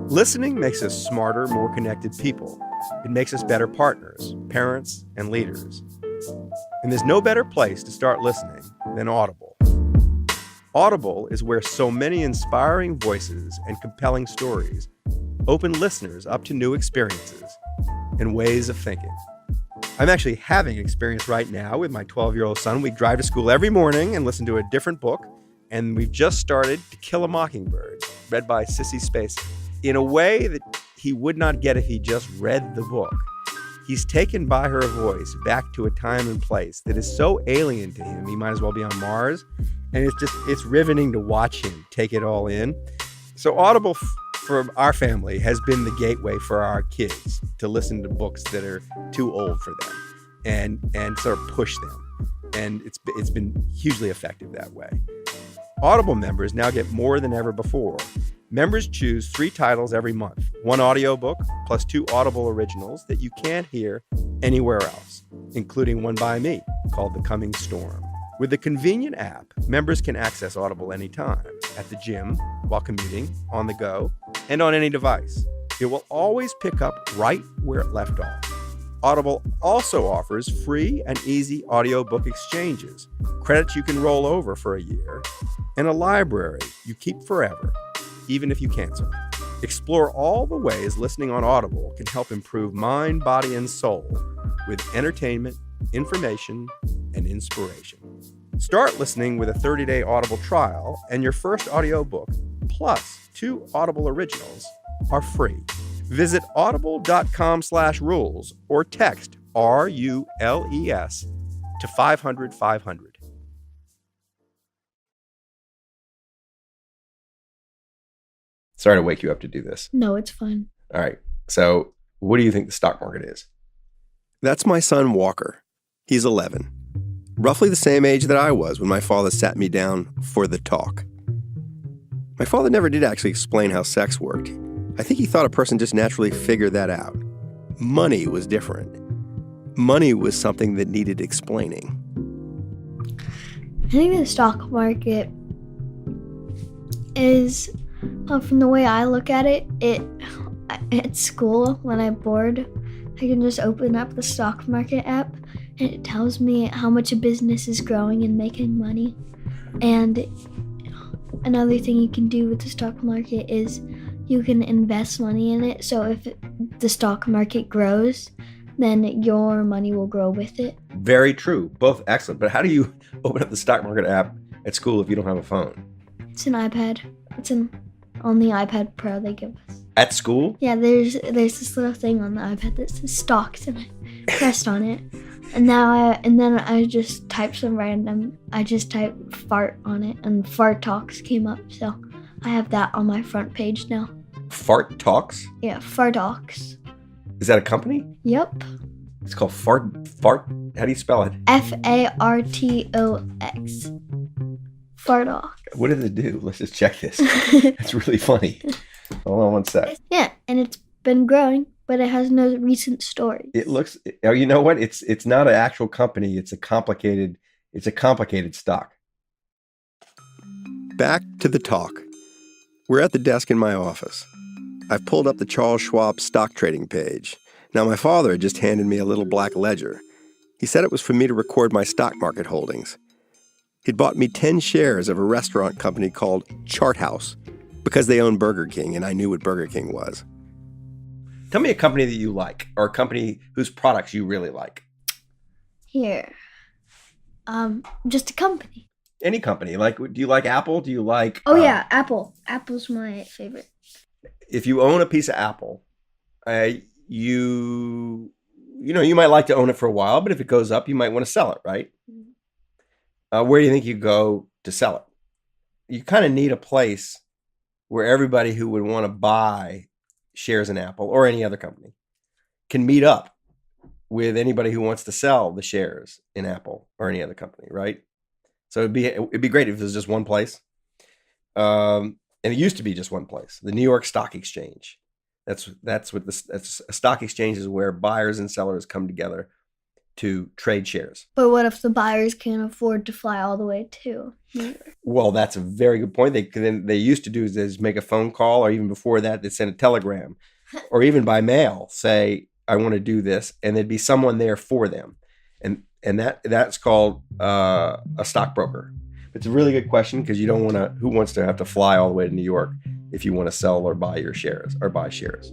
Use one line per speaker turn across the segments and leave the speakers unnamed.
Listening makes us smarter, more connected people. It makes us better partners, parents, and leaders. And there's no better place to start listening than Audible. Audible is where so many inspiring voices and compelling stories open listeners up to new experiences and ways of thinking. I'm actually having an experience right now with my 12-year-old son. We drive to school every morning and listen to a different book, and we've just started To Kill a Mockingbird, read by Sissy Spacek, in a way that he would not get if he just read the book. He's taken by her voice back to a time and place that is so alien to him, he might as well be on Mars. And it's riveting to watch him take it all in. So Audible for our family has been the gateway for our kids to listen to books that are too old for them and sort of push them. And it's been hugely effective that way. Audible members now get more than ever before. Members choose 3 titles every month, 1 audiobook plus 2 Audible originals that you can't hear anywhere else, including one by me called The Coming Storm. With the convenient app, members can access Audible anytime, at the gym, while commuting, on the go, and on any device. It will always pick up right where it left off. Audible also offers free and easy audiobook exchanges, credits you can roll over for a year, and a library you keep forever, even if you cancel. Explore all the ways listening on Audible can help improve mind, body, and soul with entertainment, information, and inspiration. Start listening with a 30-day Audible trial, and your first audiobook plus 2 Audible originals are free. Visit audible.com/rules or text RULES to 500-500. Sorry to wake you up to do this.
No, it's fine.
All right. So what do you think the stock market is? That's my son, Walker. He's 11. Roughly the same age that I was when my father sat me down for the talk. My father never did actually explain how sex worked. I think he thought a person just naturally figured that out. Money was different. Money was something that needed explaining.
I think the stock market is, from the way I look at it, at school, when I'm bored, I can just open up the stock market app and it tells me how much a business is growing and making money. And another thing you can do with the stock market is you can invest money in it. So if the stock market grows, then your money will grow with it. Very true. Both excellent. But how do you open up the stock market app at school if you don't have a phone? It's an iPad. It's on the iPad Pro they give us. At school? Yeah, there's this little thing on the iPad that says stocks, and I pressed on it. And then I just typed some random. I just typed fart on it, and Fart Talks came up. So I have that on my front page now. Fart Talks? Yeah, Fart Talks. Is that a company? Yep. It's called Fart. How do you spell it? FARTOX. Fardox. What did it do? Let's just check this. That's really funny. Hold on one sec. Yeah, and it's been growing, but it has no recent stories. It looks. Oh, you know what? It's not an actual company. It's a complicated stock. Back to the talk. We're at the desk in my office. I've pulled up the Charles Schwab stock trading page. Now, my father had just handed me a little black ledger. He said it was for me to record my stock market holdings. He'd bought me 10 shares of a restaurant company called Chart House because they own Burger King, and I knew what Burger King was. Tell me a company that you like, or a company whose products you really like. Here. Just a company. Any company. Like, do you like Apple? Do you like... Oh, yeah, Apple. Apple's my favorite. If you own a piece of Apple, you might like to own it for a while, but if it goes up, you might want to sell it, right? Mm-hmm. Where do you think you go to sell it? You kind of need a place where everybody who would want to buy shares in Apple or any other company can meet up with anybody who wants to sell the shares in Apple or any other company, right? So it'd be great if there's just one place. And it used to be just one place, the New York Stock Exchange. That's a stock exchange is where buyers and sellers come together
to trade shares.
But what if the buyers can't afford to fly all the way to New York?
Well, that's a very good point. They used to do is make a phone call, or even before that, they'd send a telegram, or even by mail, say, I want to do this, and there'd be someone there for them. And that's called a stockbroker. It's a really good question, because you don't want to, who wants to have to fly all the way to New York if you want to sell or buy your shares or buy shares.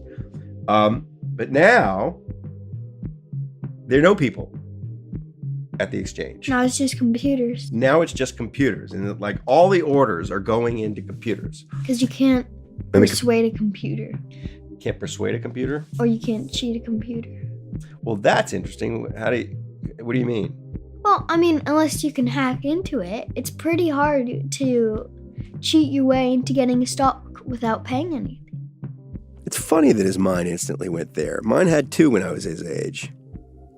But now there are no people at the exchange.
Now it's just computers.
Now it's just computers, and like all the orders are going into computers.
Because you can't persuade a computer.
Can't persuade a computer?
Or you can't cheat a computer.
Well, that's interesting. What do you mean?
Well, I mean, unless you can hack into it, it's pretty hard to cheat your way into getting a stock without paying anything.
It's funny that his mind instantly went there. Mine had too when I was his age.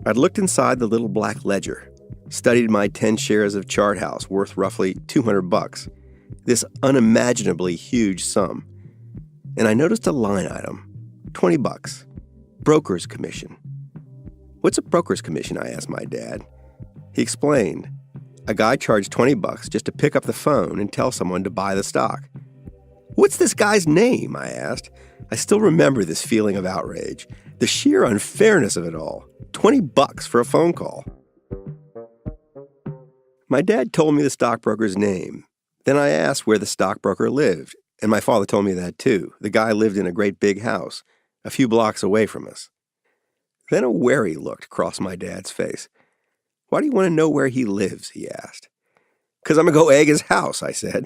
I'd looked inside the little black ledger, studied my 10 shares of Chart House worth roughly $200, this unimaginably huge sum. And I noticed a line item, $20, broker's commission. What's a broker's commission? I asked my dad. He explained. A guy charged $20 just to pick up the phone and tell someone to buy the stock. What's this guy's name? I asked. I still remember this feeling of outrage, the sheer unfairness of it all. $20 for a phone call. My dad told me the stockbroker's name. Then I asked where the stockbroker lived, and my father told me that too. The guy lived in a great big house, a few blocks away from us. Then a wary look crossed my dad's face. Why do you want to know where he lives? He asked. Because I'm going to go egg his house, I said.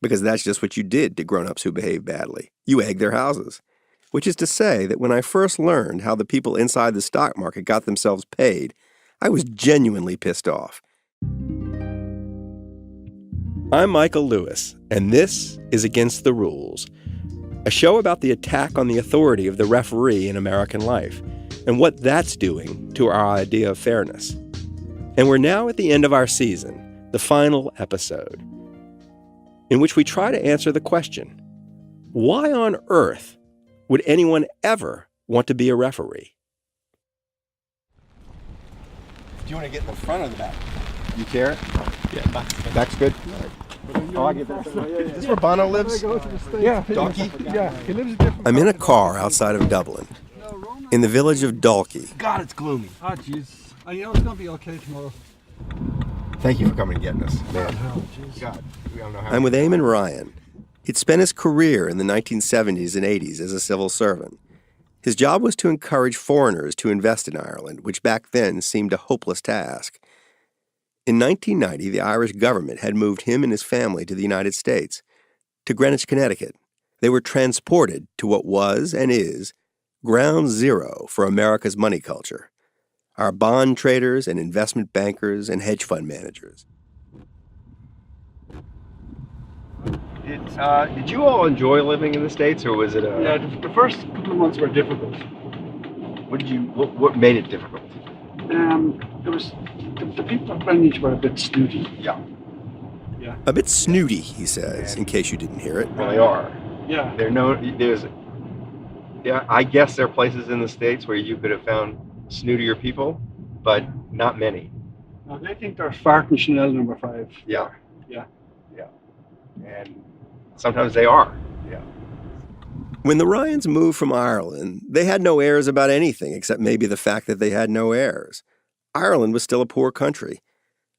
Because that's just what you did to grown-ups who behave badly. You egg their houses. Which is to say that when I first learned how the people inside the stock market got themselves paid, I was genuinely pissed off. I'm Michael Lewis, and this is Against the Rules, a show about the attack on the authority of the referee in American life and what that's doing to our idea of fairness. And we're now at the end of our season, the final episode, in which we try to answer the question, why on earth would anyone ever want to be a referee? Do you want to get in the front or the back? You care? Yeah, back's good. Oh, I get that. Is this where Bono lives?
Yeah.
Dalkey?
Yeah, he lives different.
I'm in a car outside of Dublin, in the village of Dalkey.
God, it's gloomy. Oh, jeez. You know it's going to be okay tomorrow.
Thank you for coming and getting us, man.
Oh, jeez.
God, we don't know how. I'm with Eamon Ryan. He'd spent his career in the 1970s and 80s as a civil servant. His job was to encourage foreigners to invest in Ireland, which back then seemed a hopeless task. In 1990, the Irish government had moved him and his family to the United States, to Greenwich, Connecticut. They were transported to what was and is ground zero for America's money culture, our bond traders and investment bankers and hedge fund managers. Did you all enjoy living in the States, or was it a...
Yeah, the first couple of months were difficult.
What made it difficult?
It was the people around each were a bit snooty.
Yeah.
Yeah.
A bit snooty, he says, in case you didn't hear it.
Well, they are. Yeah.
I guess there are places in the States where you could have found snootier people, but not many.
No, they think they're farting Chanel number 5.
Yeah.
Yeah.
Yeah. And sometimes they are. Yeah. When the Ryans moved from Ireland, they had no airs about anything except maybe the fact that they had no heirs. Ireland was still a poor country.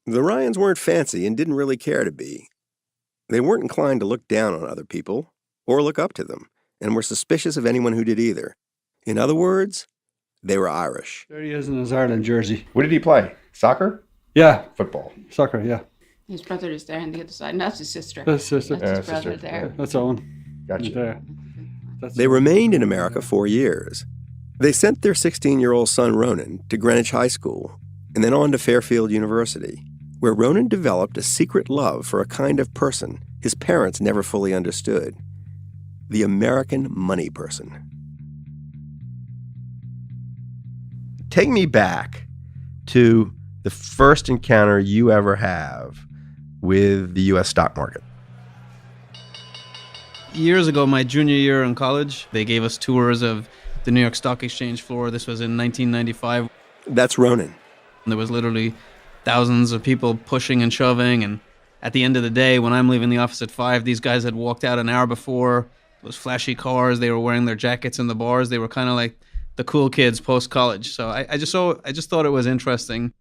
The Ryans weren't fancy and didn't really care to be. They weren't inclined to look down on other people or look up to them, and were suspicious of anyone who did either. In other words, they were Irish.
There he is in his Ireland jersey.
What did he play? Soccer?
Yeah.
Football.
Soccer, yeah.
His brother is there on the other side, and that's his sister.
That's his sister.
That's his
sister.
brother there.
That's Owen.
Gotcha.
There.
They remained in America 4 years. They sent their 16-year-old son, Ronan, to Greenwich High School, and then on to Fairfield University, where Ronan developed a secret love for a kind of person his parents never fully understood: the American money person. Take me back to the first encounter you ever have with the U.S. stock market.
Years ago, my junior year in college, they gave us tours of the New York Stock Exchange floor. This was in 1995.
That's Ronan.
There was literally thousands of people pushing and shoving, and at the end of the day, when I'm leaving the office at 5, these guys had walked out an hour before. It was flashy cars. They were wearing their jackets in the bars. They were kind of like the cool kids post-college. So I just thought it was interesting.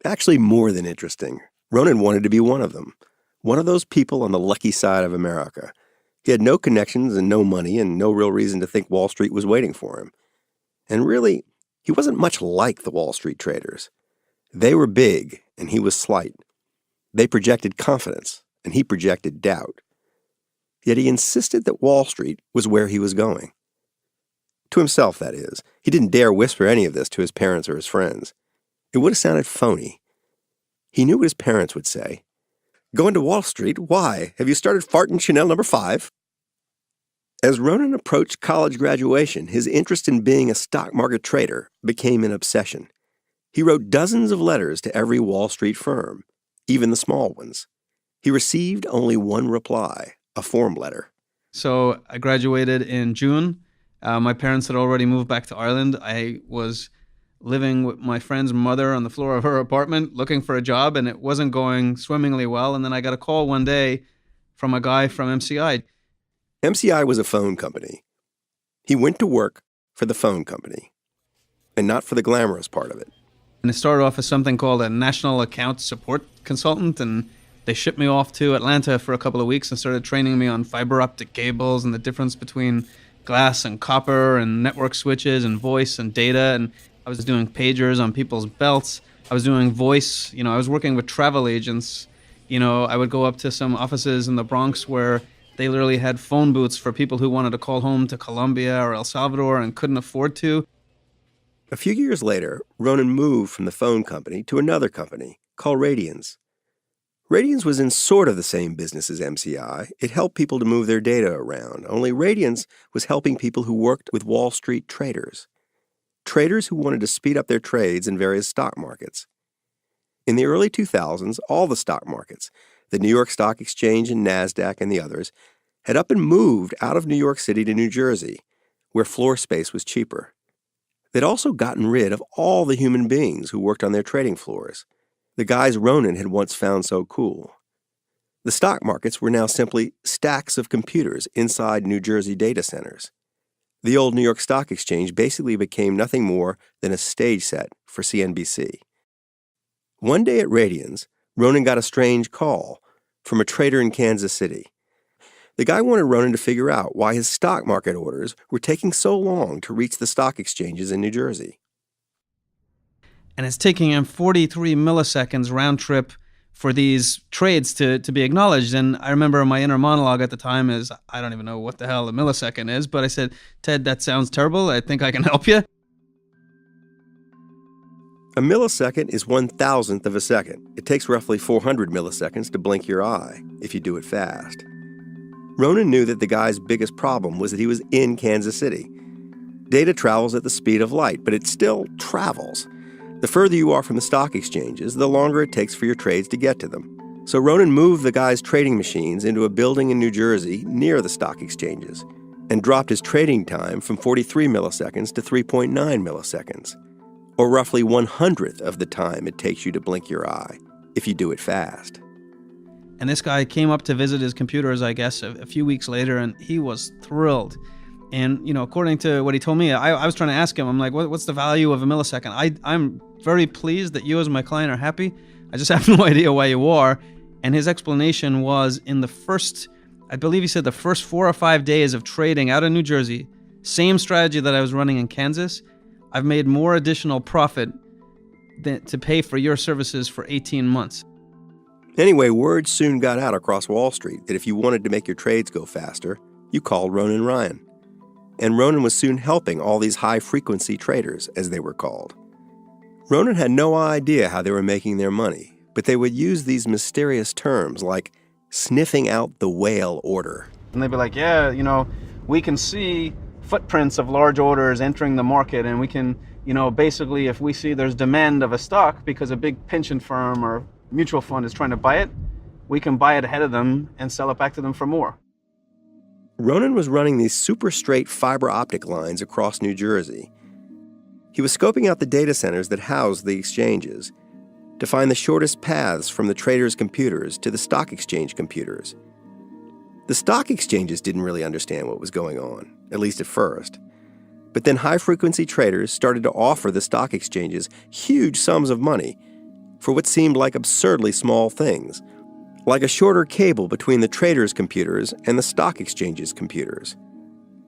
Actually, more than interesting. Ronan wanted to be one of them. One of those people on the lucky side of America. He had no connections and no money and no real reason to think Wall Street was waiting for him. And really, he wasn't much like the Wall Street traders. They were big and he was slight. They projected confidence and he projected doubt. Yet he insisted that Wall Street was where he was going. To himself, that is. He didn't dare whisper any of this to his parents or his friends. It would have sounded phony. He knew what his parents would say. Going to Wall Street? Why? Have you started farting Chanel number 5? As Ronan approached college graduation, his interest in being a stock market trader became an obsession. He wrote dozens of letters to every Wall Street firm, even the small ones. He received only one reply, a form letter.
So I graduated in June. My parents had already moved back to Ireland. I was living with my friend's mother on the floor of her apartment, looking for a job, and it wasn't going swimmingly well. And then I got a call one day from a guy from MCI.
MCI was a phone company. He went to work for the phone company, and not for the glamorous part of it.
And it started off as something called a national account support consultant, and they shipped me off to Atlanta for a couple of weeks and started training me on fiber optic cables and the difference between glass and copper and network switches and voice and data. And I was doing pagers on people's belts. I was doing voice. I was working with travel agents. I would go up to some offices in the Bronx where they literally had phone booths for people who wanted to call home to Colombia or El Salvador and couldn't afford to.
A few years later, Ronan moved from the phone company to another company called Radians. Radians was in sort of the same business as MCI. It helped people to move their data around, only Radians was helping people who worked with Wall Street traders. Traders who wanted to speed up their trades in various stock markets. In the early 2000s, all the stock markets, the New York Stock Exchange and NASDAQ and the others, had up and moved out of New York City to New Jersey, where floor space was cheaper. They'd also gotten rid of all the human beings who worked on their trading floors, the guys Ronan had once found so cool. The stock markets were now simply stacks of computers inside New Jersey data centers. The old New York Stock Exchange basically became nothing more than a stage set for CNBC. One day at Radians, Ronan got a strange call from a trader in Kansas City. The guy wanted Ronan to figure out why his stock market orders were taking so long to reach the stock exchanges in New Jersey.
And it's taking him 43 milliseconds round trip for these trades to be acknowledged. And I remember my inner monologue at the time is, I don't even know what the hell a millisecond is, but I said, Ted, that sounds terrible. I think I can help you.
A millisecond is 1,000th of a second. It takes roughly 400 milliseconds to blink your eye, if you do it fast. Ronan knew that the guy's biggest problem was that he was in Kansas City. Data travels at the speed of light, but it still travels. The further you are from the stock exchanges, the longer it takes for your trades to get to them. So Ronan moved the guy's trading machines into a building in New Jersey near the stock exchanges and dropped his trading time from 43 milliseconds to 3.9 milliseconds, or roughly 100th of the time it takes you to blink your eye, if you do it fast.
And this guy came up to visit his computers, I guess, a few weeks later, and he was thrilled. And, according to what he told me, I was trying to ask him, I'm like, what's the value of a millisecond? I'm very pleased that you as my client are happy. I just have no idea why you are. And his explanation was in the first, I believe he said the first 4 or 5 days of trading out of New Jersey, same strategy that I was running in Kansas, I've made more additional profit than to pay for your services for 18 months.
Anyway, word soon got out across Wall Street that if you wanted to make your trades go faster, you called Ronan Ryan. And Ronan was soon helping all these high-frequency traders, as they were called. Ronan had no idea how they were making their money, but they would use these mysterious terms like sniffing out the whale order.
And they'd be like, we can see footprints of large orders entering the market, and we can, basically if we see there's demand of a stock because a big pension firm or mutual fund is trying to buy it, we can buy it ahead of them and sell it back to them for more.
Ronan was running these super straight fiber optic lines across New Jersey. He was scoping out the data centers that housed the exchanges, to find the shortest paths from the traders' computers to the stock exchange computers. The stock exchanges didn't really understand what was going on, at least at first. But then high-frequency traders started to offer the stock exchanges huge sums of money for what seemed like absurdly small things, like a shorter cable between the traders' computers and the stock exchanges' computers.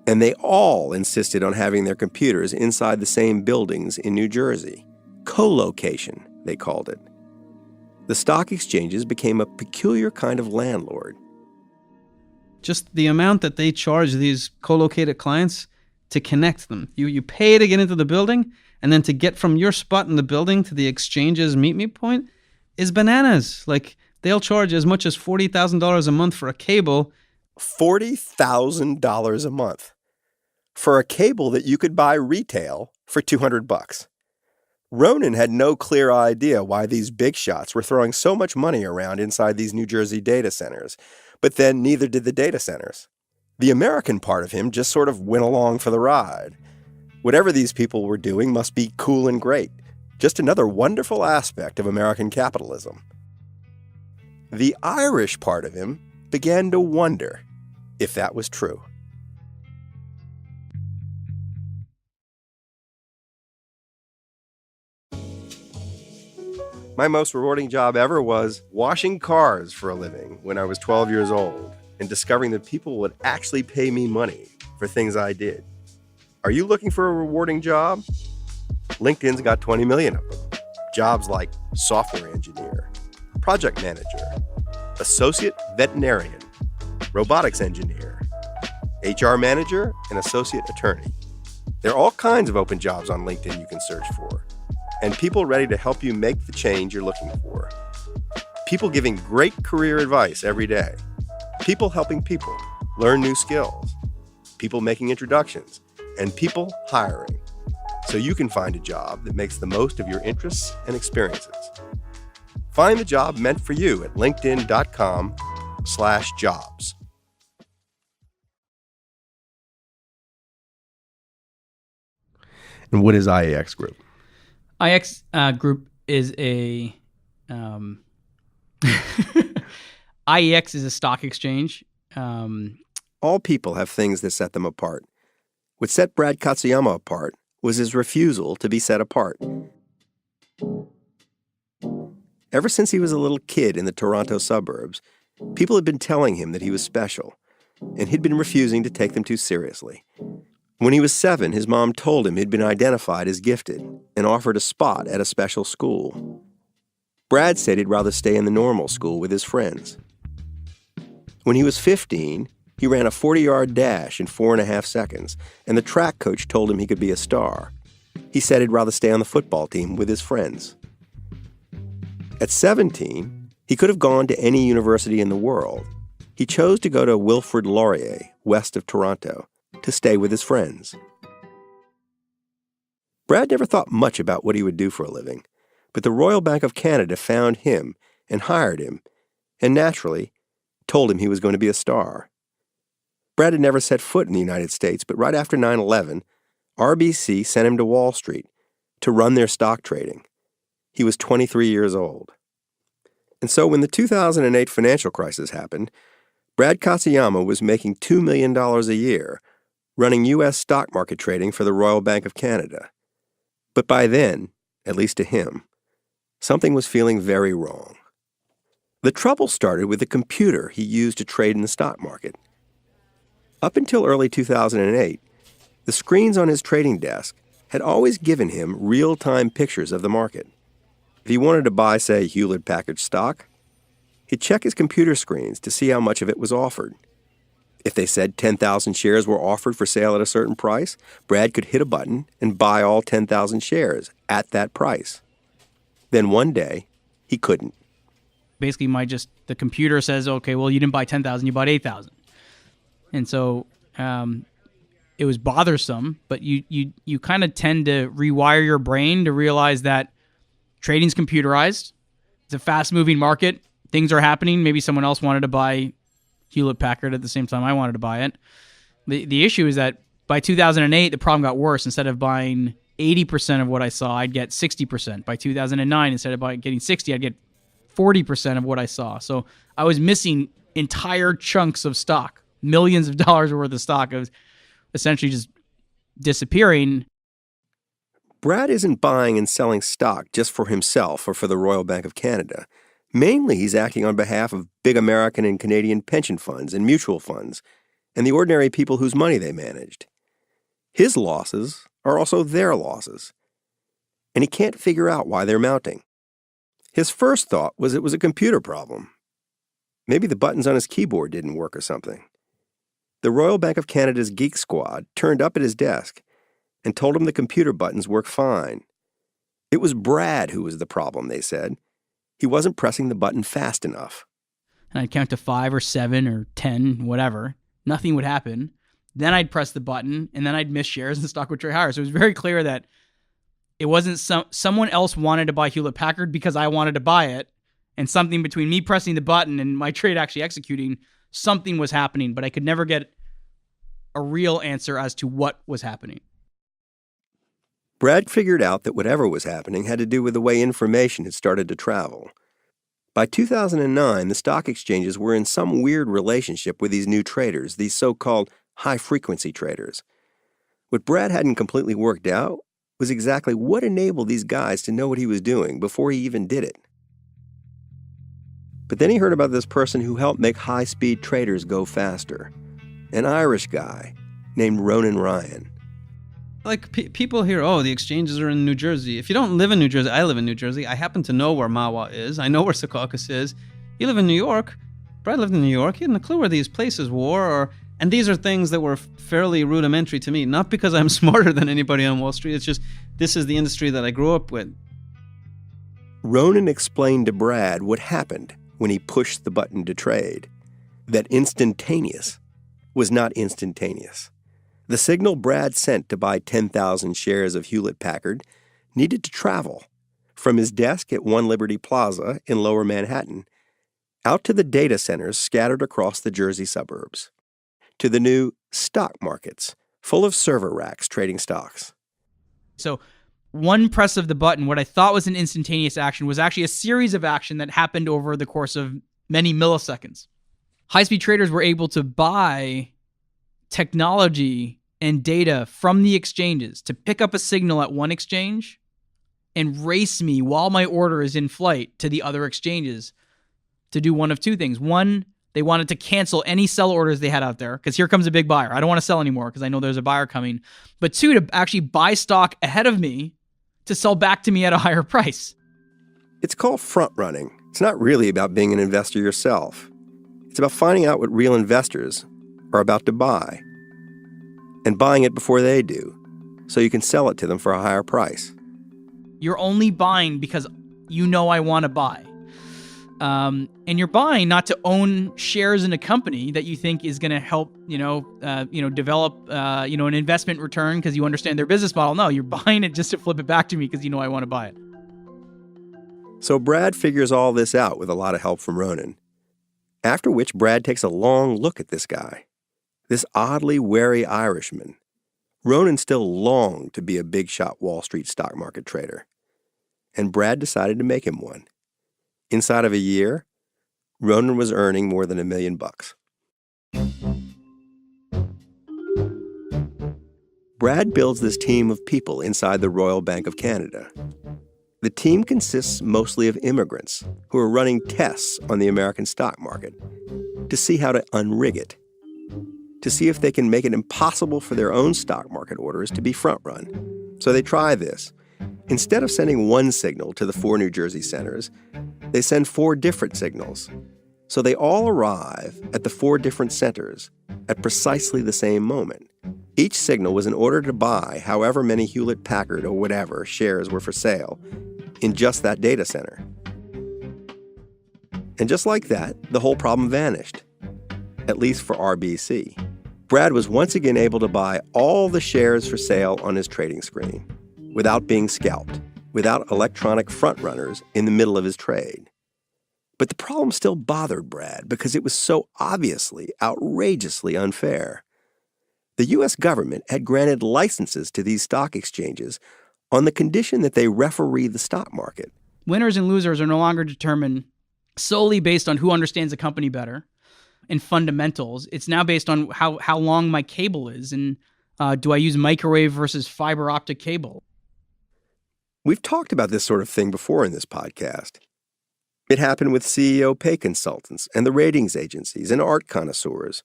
And they all insisted on having their computers inside the same buildings in New Jersey. Co-location, they called it. The stock exchanges became a peculiar kind of landlord.
Just the amount that they charge these co-located clients to connect them. You pay to get into the building, and then to get from your spot in the building to the exchange's meet-me point is bananas. Like, they'll charge as much as $40,000 a month for a cable.
$40,000 a month for a cable that you could buy retail for $200. Ronan had no clear idea why these big shots were throwing so much money around inside these New Jersey data centers, but then neither did the data centers. The American part of him just sort of went along for the ride. Whatever these people were doing must be cool and great. Just another wonderful aspect of American capitalism. The Irish part of him began to wonder if that was true. My most rewarding job ever was washing cars for a living when I was 12 years old and discovering that people would actually pay me money for things I did. Are you looking for a rewarding job? LinkedIn's got 20 million of them. Jobs like software engineer, project manager, associate veterinarian, robotics engineer, HR manager, and associate attorney. There are all kinds of open jobs on LinkedIn you can search for, and people ready to help you make the change you're looking for. People giving great career advice every day. People helping people learn new skills. People making introductions, and people hiring, so you can find a job that makes the most of your interests and experiences. Find the job meant for you at linkedin.com/jobs. And what is IAX Group?
IX Group is a IEX is a stock exchange.
All people have things that set them apart. What set Brad Katsuyama apart was his refusal to be set apart. Ever since he was a little kid in the Toronto suburbs, people had been telling him that he was special, and he'd been refusing to take them too seriously. When he was 7, his mom told him he'd been identified as gifted and offered a spot at a special school. Brad said he'd rather stay in the normal school with his friends. When he was 15, he ran a 40-yard dash in 4.5 seconds, and the track coach told him he could be a star. He said he'd rather stay on the football team with his friends. At 17, he could have gone to any university in the world. He chose to go to Wilfrid Laurier, west of Toronto, to stay with his friends. Brad never thought much about what he would do for a living, but the Royal Bank of Canada found him and hired him, and naturally told him he was going to be a star. Brad had never set foot in the United States, but right after 9/11, RBC sent him to Wall Street to run their stock trading. He was 23 years old. And so when the 2008 financial crisis happened, Brad Katsuyama was making $2 million a year running U.S. stock market trading for the Royal Bank of Canada. But by then, at least to him, something was feeling very wrong. The trouble started with the computer he used to trade in the stock market. Up until early 2008, the screens on his trading desk had always given him real-time pictures of the market. If he wanted to buy, say, Hewlett-Packard stock, he'd check his computer screens to see how much of it was offered. If they said 10,000 shares were offered for sale at a certain price, Brad could hit a button and buy all 10,000 shares at that price. Then one day, he couldn't.
Basically, the computer says, okay, well, you didn't buy 10,000, you bought 8,000. And so it was bothersome, but you kind of tend to rewire your brain to realize that trading's computerized. It's a fast-moving market. Things are happening. Maybe someone else wanted to buy Hewlett-Packard at the same time I wanted to buy it. The issue is that by 2008, the problem got worse. Instead of buying 80% of what I saw, I'd get 60%. By 2009, instead of getting 60, I'd get 40% of what I saw. So I was missing entire chunks of stock, millions of dollars worth of stock of essentially just disappearing.
Brad isn't buying and selling stock just for himself or for the Royal Bank of Canada. Mainly, he's acting on behalf of big American and Canadian pension funds and mutual funds and the ordinary people whose money they managed. His losses are also their losses, and he can't figure out why they're mounting. His first thought was it was a computer problem. Maybe the buttons on his keyboard didn't work or something. The Royal Bank of Canada's Geek Squad turned up at his desk and told him the computer buttons work fine. It was Brad who was the problem, they said. He wasn't pressing the button fast enough.
And I'd count to 5 or 7 or 10, whatever. Nothing would happen. Then I'd press the button, and then I'd miss shares and the stock would trade higher. So it was very clear that it wasn't someone else wanted to buy Hewlett-Packard because I wanted to buy it, and something between me pressing the button and my trade actually executing, something was happening, but I could never get a real answer as to what was happening.
Brad figured out that whatever was happening had to do with the way information had started to travel. By 2009, the stock exchanges were in some weird relationship with these new traders, these so-called high-frequency traders. What Brad hadn't completely worked out was exactly what enabled these guys to know what he was doing before he even did it. But then he heard about this person who helped make high-speed traders go faster, an Irish guy named Ronan Ryan.
Like, people hear, oh, the exchanges are in New Jersey. If you don't live in New Jersey, I live in New Jersey. I happen to know where Mahwah is. I know where Secaucus is. You live in New York. Brad lived in New York. He hadn't a clue where these places were. And these are things that were fairly rudimentary to me, not because I'm smarter than anybody on Wall Street. It's just, this is the industry that I grew up with.
Ronan explained to Brad what happened when he pushed the button to trade. That instantaneous was not instantaneous. The signal Brad sent to buy 10,000 shares of Hewlett-Packard needed to travel from his desk at One Liberty Plaza in Lower Manhattan out to the data centers scattered across the Jersey suburbs, to the new stock markets full of server racks trading stocks.
So one press of the button, what I thought was an instantaneous action, was actually a series of action that happened over the course of many milliseconds. High-speed traders were able to buy technology and data from the exchanges to pick up a signal at one exchange and race me while my order is in flight to the other exchanges to do one of two things. One, they wanted to cancel any sell orders they had out there because here comes a big buyer. I don't want to sell anymore because I know there's a buyer coming. But two, to actually buy stock ahead of me to sell back to me at a higher price.
It's called front running. It's not really about being an investor yourself. It's about finding out what real investors are about to buy and buying it before they do, so you can sell it to them for a higher price.
You're only buying because you know I want to buy. And you're buying not to own shares in a company that you think is going to help, develop, an investment return because you understand their business model. No, you're buying it just to flip it back to me because you know I want to buy it.
So Brad figures all this out with a lot of help from Ronan. After which, Brad takes a long look at this guy, this oddly wary Irishman. Ronan still longed to be a big-shot Wall Street stock market trader, and Brad decided to make him one. Inside of a year, Ronan was earning more than $1 million. Brad builds this team of people inside the Royal Bank of Canada. The team consists mostly of immigrants who are running tests on the American stock market to see how to unrig it, to see if they can make it impossible for their own stock market orders to be front-run. So they try this. Instead of sending one signal to the 4 New Jersey centers, they send 4 different signals. So they all arrive at the 4 different centers at precisely the same moment. Each signal was in order to buy however many Hewlett-Packard or whatever shares were for sale in just that data center. And just like that, the whole problem vanished, at least for RBC. Brad was once again able to buy all the shares for sale on his trading screen without being scalped, without electronic front-runners in the middle of his trade. But the problem still bothered Brad because it was so obviously, outrageously unfair. The U.S. government had granted licenses to these stock exchanges on the condition that they referee the stock market.
Winners and losers are no longer determined solely based on who understands the company better and fundamentals. It's now based on how long my cable is and do I use microwave versus fiber optic cable?
We've talked about this sort of thing before in this podcast. It happened with CEO pay consultants and the ratings agencies and art connoisseurs,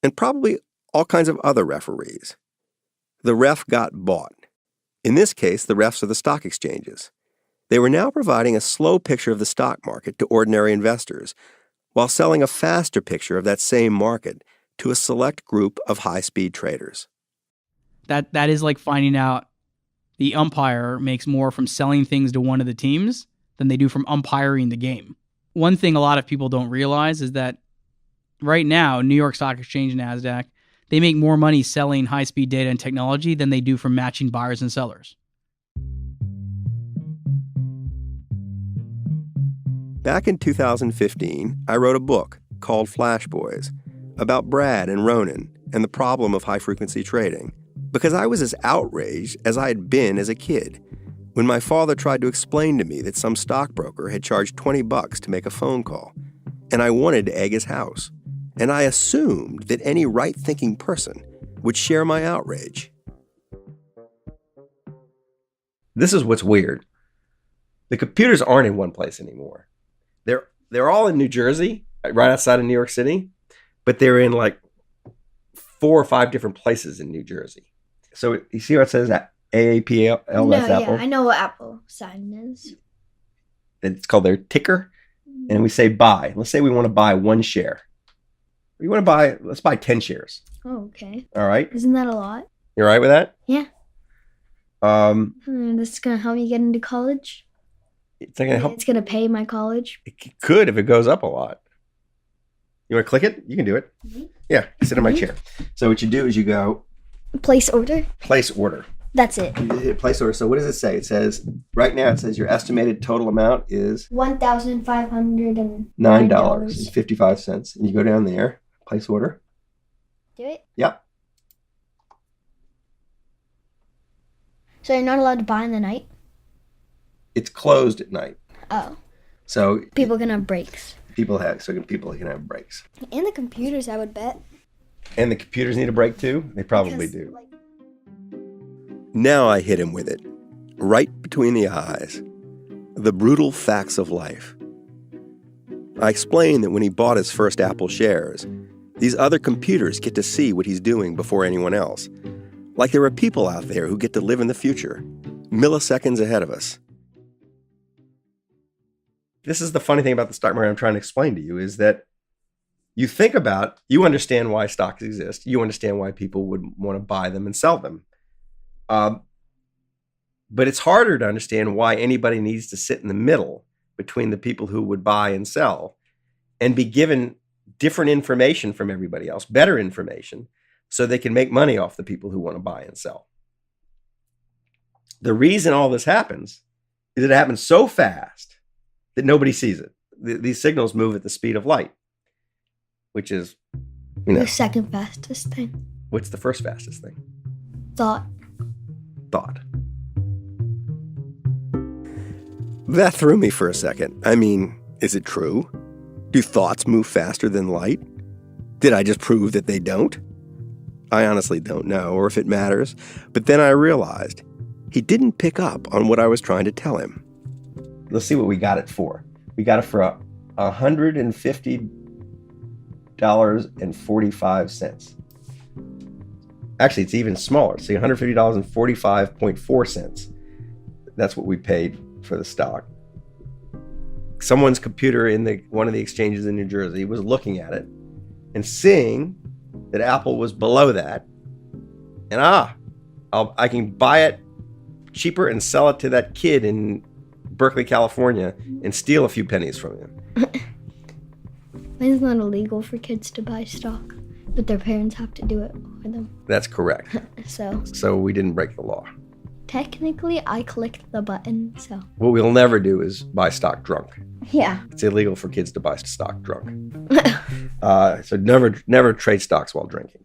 and probably all kinds of other referees. The ref got bought. In this case, the refs are the stock exchanges. They were now providing a slow picture of the stock market to ordinary investors, while selling a faster picture of that same market to a select group of high-speed traders.
That is like finding out the umpire makes more from selling things to one of the teams than they do from umpiring the game. One thing a lot of people don't realize is that right now, New York Stock Exchange, NASDAQ, they make more money selling high-speed data and technology than they do from matching buyers and sellers.
Back in 2015, I wrote a book called Flash Boys about Brad and Ronan and the problem of high-frequency trading, because I was as outraged as I had been as a kid when my father tried to explain to me that some stockbroker had charged $20 to make a phone call, and I wanted to egg his house. And I assumed that any right-thinking person would share my outrage. This is what's weird. The computers aren't in one place anymore. They're all in New Jersey, right outside of New York City, but they're in like 4 or 5 different places in New Jersey. So you see what it says? AAPL,
No,
that's
yeah,
Apple.
I know what Apple sign is.
It's called their ticker. And we say buy. Let's say we want to buy 1 share. We want to buy, let's buy 10 shares.
Oh, okay.
All right.
Isn't that a lot?
You all right with that?
Yeah. This is going to help me get into college.
It's not going to help.
It's going to pay my college.
It could if it goes up a lot. You want to click it? You can do it. Yeah, sit in my chair. So what you do is you go
Place order.
place order.
That's it.
You hit place order. So what does it say? It says, right now it says your estimated total amount is
$1,509.
$9.55. And you go down there, place order.
Do it.
Yep.
So you're not allowed to buy in the night?
It's closed at night.
Oh.
So
People can have breaks.
people can have breaks.
And the computers, I would bet.
And the computers need a break too? They probably do. Now I hit him with it, right between the eyes. The brutal facts of life. I explained that when he bought his first Apple shares, these other computers get to see what he's doing before anyone else. Like there are people out there who get to live in the future, milliseconds ahead of us. This is the funny thing about the stock market I'm trying to explain to you, is that you understand why stocks exist. You understand why people would want to buy them and sell them. But it's harder to understand why anybody needs to sit in the middle between the people who would buy and sell and be given different information from everybody else, better information, so they can make money off the people who want to buy and sell. The reason all this happens is it happens so fast that nobody sees it. These signals move at the speed of light, which is,
The second fastest thing.
what's the first fastest thing?
Thought.
That threw me for a second. I mean, is it true? Do thoughts move faster than light? Did I just prove that they don't? I honestly don't know, or if it matters. But then I realized he didn't pick up on what I was trying to tell him. Let's see what we got it for. We got it for $150.45. Actually, it's even smaller. See, $150.45.4. That's what we paid for the stock. Someone's computer in one of the exchanges in New Jersey was looking at it and seeing that Apple was below that. And I can buy it cheaper and sell it to that kid in Berkeley, California, and steal a few pennies from him.
It's not illegal for kids to buy stock, but their parents have to do it for them.
That's correct. So we didn't break the law.
Technically, I clicked the button, so.
What we'll never do is buy stock drunk.
Yeah.
It's illegal for kids to buy stock drunk. So never trade stocks while drinking.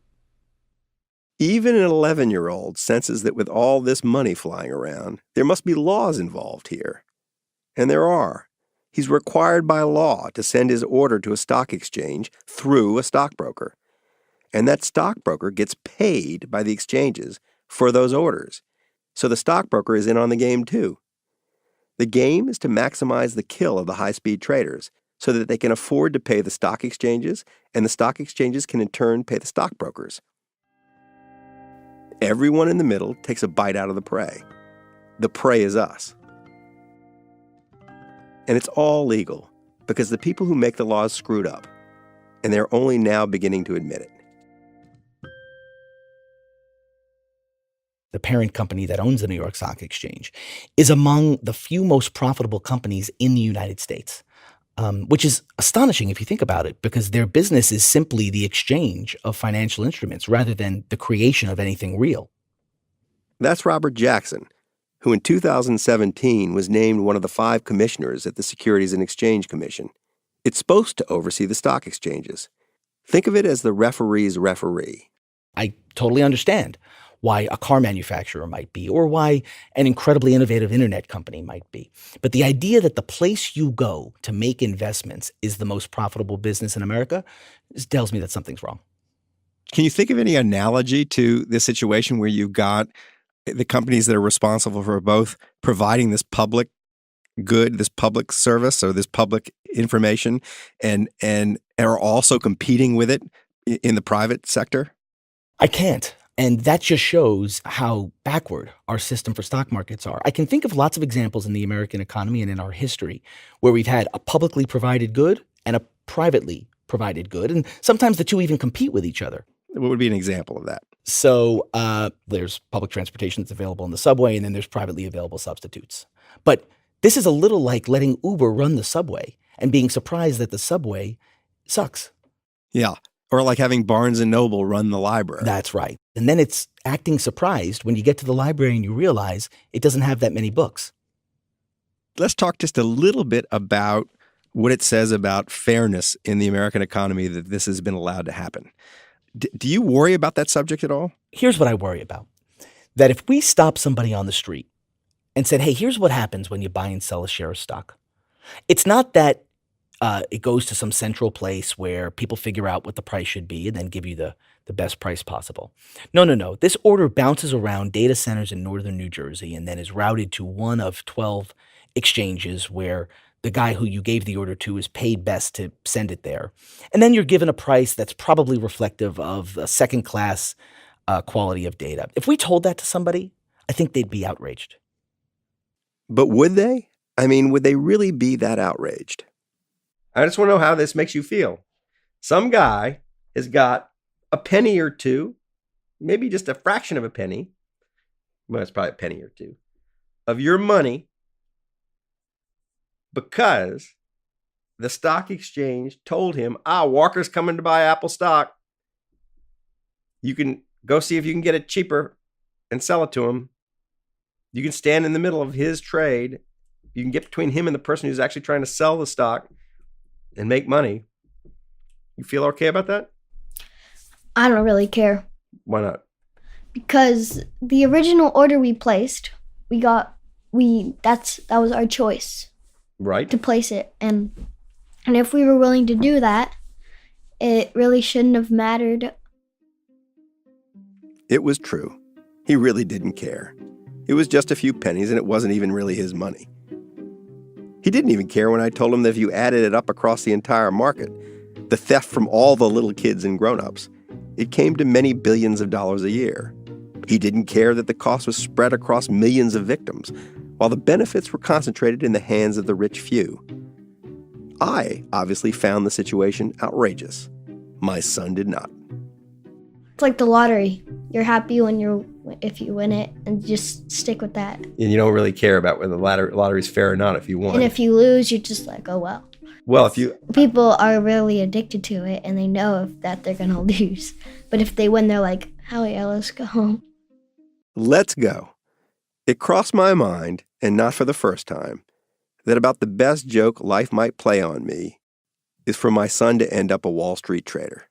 Even an 11-year-old senses that with all this money flying around, there must be laws involved here. And there are. He's required by law to send his order to a stock exchange through a stockbroker. And that stockbroker gets paid by the exchanges for those orders. So the stockbroker is in on the game too. The game is to maximize the kill of the high-speed traders so that they can afford to pay the stock exchanges, and the stock exchanges can in turn pay the stockbrokers. Everyone in the middle takes a bite out of the prey. The prey is us. And it's all legal because the people who make the laws screwed up, and they're only now beginning to admit it.
The parent company that owns the New York Stock Exchange, is among the few most profitable companies in the United States, which is astonishing if you think about it, because their business is simply the exchange of financial instruments rather than the creation of anything real.
That's Robert Jackson, who in 2017 was named one of the 5 commissioners at the Securities and Exchange Commission. It's supposed to oversee the stock exchanges. Think of it as the referee's referee.
I totally understand why a car manufacturer might be, or why an incredibly innovative internet company might be. But the idea that the place you go to make investments is the most profitable business in America tells me that something's wrong.
Can you think of any analogy to this situation where you've got the companies that are responsible for both providing this public good, this public service, or this public information, and are also competing with it in the private sector?
I can't. And that just shows how backward our system for stock markets are. I can think of lots of examples in the American economy and in our history where we've had a publicly provided good and a privately provided good. And sometimes the two even compete with each other.
What would be an example of that?
So there's public transportation that's available in the subway, and then there's privately available substitutes. But this is a little like letting Uber run the subway and being surprised that the subway sucks.
Yeah. Or like having Barnes & Noble run the library.
That's right. And then it's acting surprised when you get to the library and you realize it doesn't have that many books.
Let's talk just a little bit about what it says about fairness in the American economy that this has been allowed to happen. Do you worry about that subject at all?
Here's what I worry about. That if we stop somebody on the street and said, hey, here's what happens when you buy and sell a share of stock. It's not that it goes to some central place where people figure out what the price should be and then give you the best price possible. No. This order bounces around data centers in northern New Jersey and then is routed to one of 12 exchanges where the guy who you gave the order to is paid best to send it there. And then you're given a price that's probably reflective of a second-class quality of data. If we told that to somebody, I think they'd be outraged.
But would they? I mean, would they really be that outraged? I just want to know how this makes you feel. Some guy has got a penny or two, maybe just a fraction of a penny, well, it's probably a penny or two, of your money because the stock exchange told him, Walker's coming to buy Apple stock. You can go see if you can get it cheaper and sell it to him. You can stand in the middle of his trade. You can get between him and the person who's actually trying to sell the stock and make money. You feel okay about that?
I don't really care.
Why not?
Because the original order we placed, that was our choice.
Right.
To place it. And if we were willing to do that, it really shouldn't have mattered.
It was true. He really didn't care. It was just a few pennies, and it wasn't even really his money. He didn't even care when I told him that if you added it up across the entire market, the theft from all the little kids and grown-ups, it came to many billions of dollars a year. He didn't care that the cost was spread across millions of victims, while the benefits were concentrated in the hands of the rich few. I obviously found the situation outrageous. My son did not.
It's like the lottery. You're happy if you win it, and just stick with that.
And you don't really care about whether the lottery's fair or not if you won.
And if you lose, you're just like, oh well.
Well,
People are really addicted to it, and they know that they're going to lose. But if they win, they're like, hell yeah, let's go home.
Let's go. It crossed my mind, and not for the first time, that about the best joke life might play on me is for my son to end up a Wall Street trader.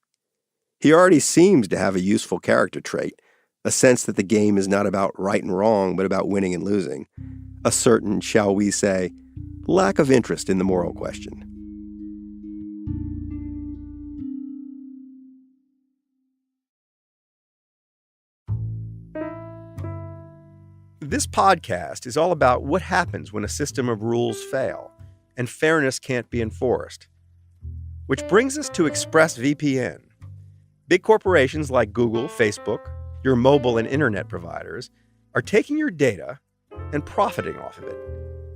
He already seems to have a useful character trait, a sense that the game is not about right and wrong, but about winning and losing, a certain, shall we say, lack of interest in the moral question. This podcast is all about what happens when a system of rules fail and fairness can't be enforced. Which brings us to ExpressVPN. Big corporations like Google, Facebook, your mobile and internet providers are taking your data and profiting off of it.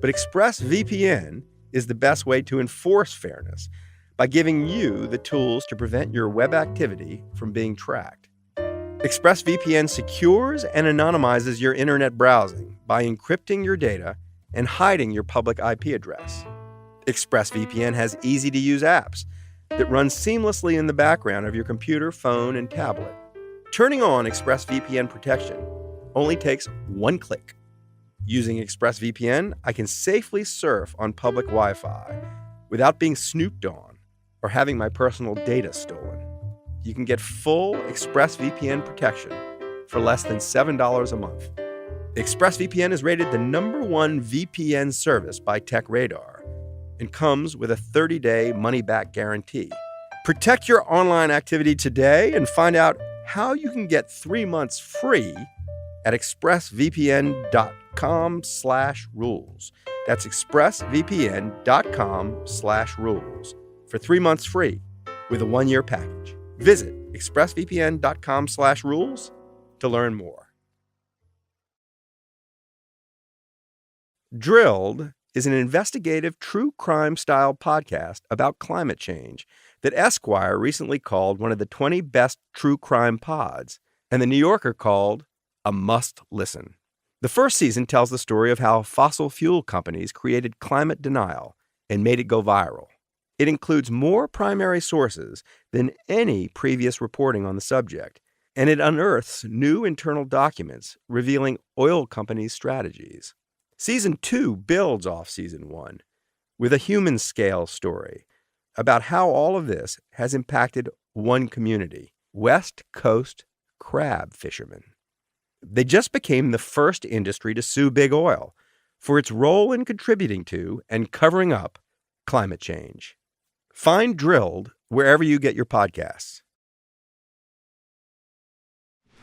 But ExpressVPN is the best way to enforce fairness by giving you the tools to prevent your web activity from being tracked. ExpressVPN secures and anonymizes your internet browsing by encrypting your data and hiding your public IP address. ExpressVPN has easy-to-use apps that run seamlessly in the background of your computer, phone, and tablet. Turning on ExpressVPN protection only takes one click. Using ExpressVPN, I can safely surf on public Wi-Fi without being snooped on or having my personal data stolen. You can get full ExpressVPN protection for less than $7 a month. ExpressVPN is rated the #1 VPN service by TechRadar and comes with a 30-day money-back guarantee. Protect your online activity today and find out how you can get 3 months free at expressvpn.com/rules. That's expressvpn.com/rules for 3 months free with a 1-year package. Visit expressvpn.com/rules to learn more. Drilled is an investigative true crime style podcast about climate change that Esquire recently called one of the 20 best true crime pods, and the New Yorker called a must listen. The first season tells the story of how fossil fuel companies created climate denial and made it go viral. It includes more primary sources than any previous reporting on the subject, and it unearths new internal documents revealing oil companies' strategies. Season 2 builds off Season 1 with a human-scale story about how all of this has impacted one community, West Coast crab fishermen. They just became the first industry to sue Big Oil for its role in contributing to and covering up climate change. Find Drilled wherever you get your podcasts.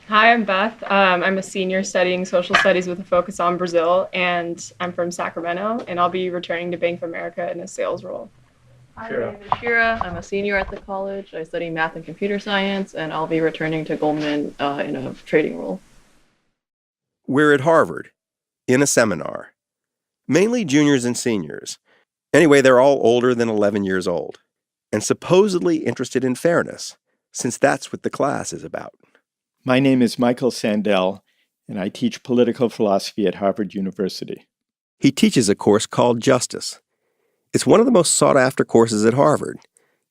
Hi, I'm Beth. I'm a senior studying social studies with a focus on Brazil, and I'm from Sacramento, and I'll be returning to Bank of America in a sales role.
Hi, my name is Shira. I'm a senior at the college. I study math and computer science, and I'll be returning to Goldman in a trading role.
We're at Harvard, in a seminar. Mainly juniors and seniors. Anyway, they're all older than 11 years old, and supposedly interested in fairness, since that's what the class is about.
My name is Michael Sandell, and I teach political philosophy at Harvard University.
He teaches a course called Justice. It's one of the most sought-after courses at Harvard.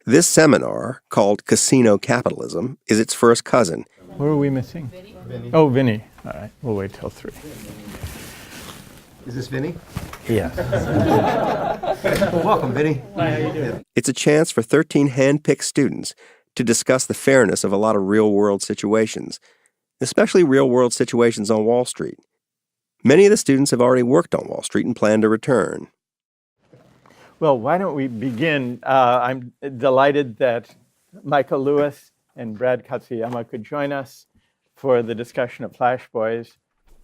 This seminar, called Casino Capitalism, is its first cousin.
What are we missing? Vinny. Oh, Vinny. All right, we'll wait till 3.
Is this Vinny?
Yes.
Well, welcome, Vinny.
Hi, how you doing?
It's a chance for 13 hand-picked students to discuss the fairness of a lot of real-world situations, especially real-world situations on Wall Street. Many of the students have already worked on Wall Street and plan to return.
Well, why don't we begin? I'm delighted that Michael Lewis and Brad Katsuyama could join us for the discussion of Flash Boys.